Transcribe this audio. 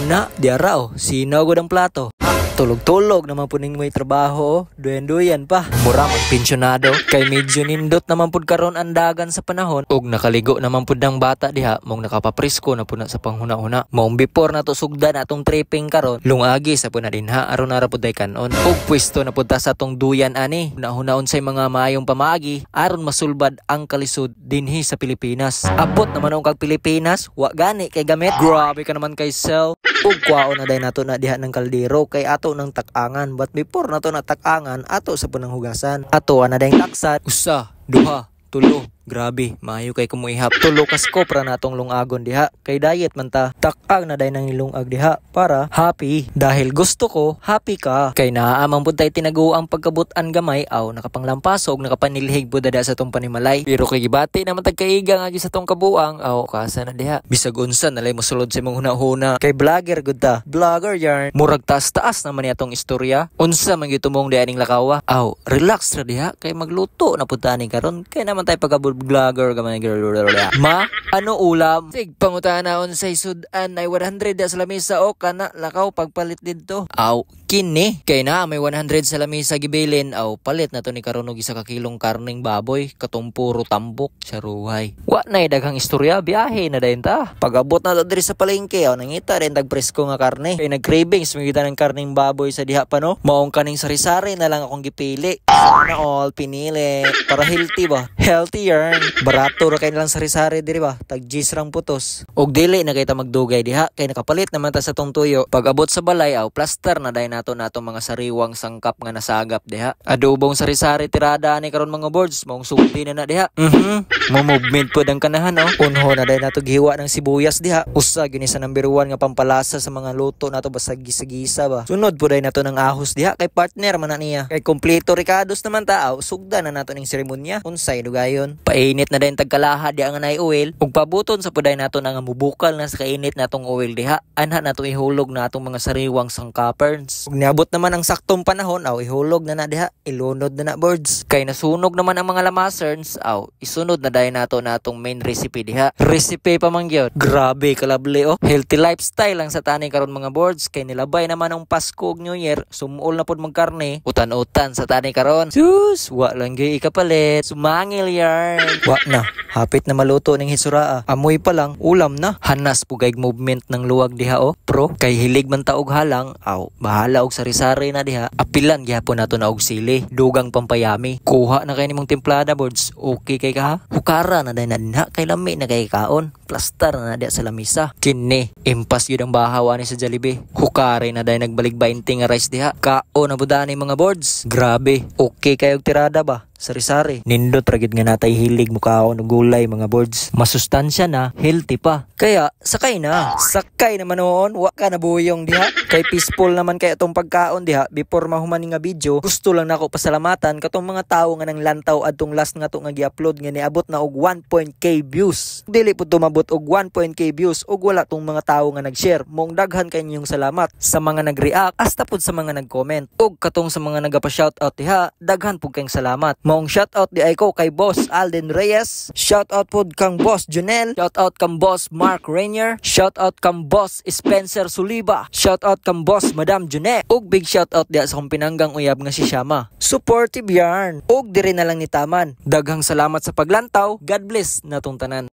Una, diara sinaw ko ng plato. Tulog-tulog naman po ning may trabaho, duyan-duyan pa. Mura magpensyonado, kay medyo nindot naman po karon andagan sa panahon. Ug nakaligo naman po ng bata diha, mong nakapaprisko na po na sa panghuna-huna. Mong before na to sugdan atong tripping karon, lungagi sa po na din ha, aron ara po day kanon. Ug pwesto na po ta sa atong duyan ani. Hunahunaon say mga maayong pamagi, aron masulbad ang kalisod dinhi sa Pilipinas. Abot naman ang kag Pilipinas, wa gani kay gamit. Grabe ka naman kay Sel. Ug kwaon na day nato na diha ng kaldero kay ato ng takangan, but before nato na takangan ato sa punang hugasan ato na dayang taksan usa, duha, tulo. Grabe, maayo kay kumuihap. Tulo ka skopra natong lungagon diha. Kay diet man ta. Takag na day nang ilungag diha para happy. Dahil gusto ko, happy ka. Kay naaamang pud tay tinago ang pagkabutan gamay aw nakapanglampasog, nakapanilhig pud dada sa tong panimalay. Pero kay gibati naman tagkaiga nga sa tong kabuang aw kasa na diha. Bisag unsa nalay mosulod sa imong hunahuna. Kay vlogger gud ta. Vlogger yarn. Murag taas-taas naman ni atong istorya. Unsa man gyud tumong di aning lakawa. Aw, relax ra diha kay magluto na pud tani karon. Kay naman tay vlogger gamay girl. Ma, ano ulam? Sig pangutana unsay sudan ay 100 sa lamesa o kana lakaw pagpalit didto. Aw, kini kay na may 100 sa lamesa gibilin aw palit na to ni karon og 1 ka kilong karning baboy katong puro tambok sa ruhay. Wa nay daghang istorya, biyahe na dayon ta. Pag-abot na to diri sa palengke aw nangita rin tag presko nga karne. Kay nag-cravings magita ng karning baboy sa diha pa no. Maong kaning sari-sari na lang akong gipili. Sana all pinili para healthy ba? Healthier. Barato ra kay nilang sari-sari diri ba? Tag G's rang putos. Og dili na kay ta magdugay diha kay nakapalit naman ta sa tong tuyo. Pag-abot sa balay aw plaster na day nato mga sariwang sangkap nga nasagap diha. Adobong sari-sari tirada ni karon mga boards, maong sulti na diha. Mo movement pud ang kanahan Unho na day nato gihiwa ng sibuyas diha. Usa gyud sa number 1 nga pampalasa sa mga luto nato basta gisa-gisa ba. Sunod pud day nato ng ahos diha kay partner man na niya. Kay kompleto ricados naman ta sugda na nato ning seremonya. Unsay dugayon? Painit na dayon tagkalaha di ang anay oil ug pabuton sa puday nato nga mubukal na sa kainit natong oil diha. Anha nato ihulog na atong mga sariwang sangkaperns. Ug niabot naman ang saktong panahon ihulog na diha, ilunod na boards. Kay nasunog naman ang mga lamaserns isunod na dayon nato natong main recipe diha. Recipe pa man gyud. Grabe kalabli Healthy lifestyle lang sa tani karon mga boards kay nilabay naman ang Pasko ug New Year, sumuol na pud magkarne. Utan-utan sa tani karon. Sus, wa lang gyud ikapalit. Sumangil yarn. Wa na, hapit na maluto ning hisuraa. Amoy pa lang, ulam na. Hanas pugay movement ng luwag diha Pro, kay hilig man ta og halang, bahala og sari-sari na diha. Apilan gyapon nato na og sili, dugang pampayami. Kuha na kay nimong templada boards. Okay kay ka ha? Hukara na day na dinha kay lami na kay kaon. Plastar na diha sa lamisa. Kini, impas gyud ang bahawa ni sa Jollibee. Hukare na day nagbalik 20 nga rice diha. Kaon na buda ni mga boards. Grabe, okay kay og tirada ba? Sari-sari. Nindot ragid nga natay hilig mukaon og gulay mga boards. Masustansya na, healthy pa. Kaya sakay na. Sakay naman noon, wa ka na buyong diha. Kay peaceful naman kay atong pagkaon diha. Before mahuman nga video, gusto lang nako pasalamatan katong mga tawo nga nang lantaw adtong last nga to nga gi-upload nga niabot na og 1.k views. Dili pud tumabot og 1.k views ug wala tong mga tawo nga nag-share. Mong daghan kayong salamat sa mga nag-react hasta pud sa mga nag-comment. Ug katong sa mga nagapa-shoutout diha, daghan pud kayong salamat. Maong shoutout di ay ko kay Boss Alden Reyes. Shoutout pod kang Boss Junel. Shoutout kang Boss Mark Rainier. Shoutout kang Boss Spencer Suliba. Shoutout kang Boss Madam Junet. Ug big shoutout di sa kong pinanggang uyab nga si Shama. Supportive yarn. Ug diri na lang ni taman. Daghang salamat sa paglantaw. God bless natong tanan.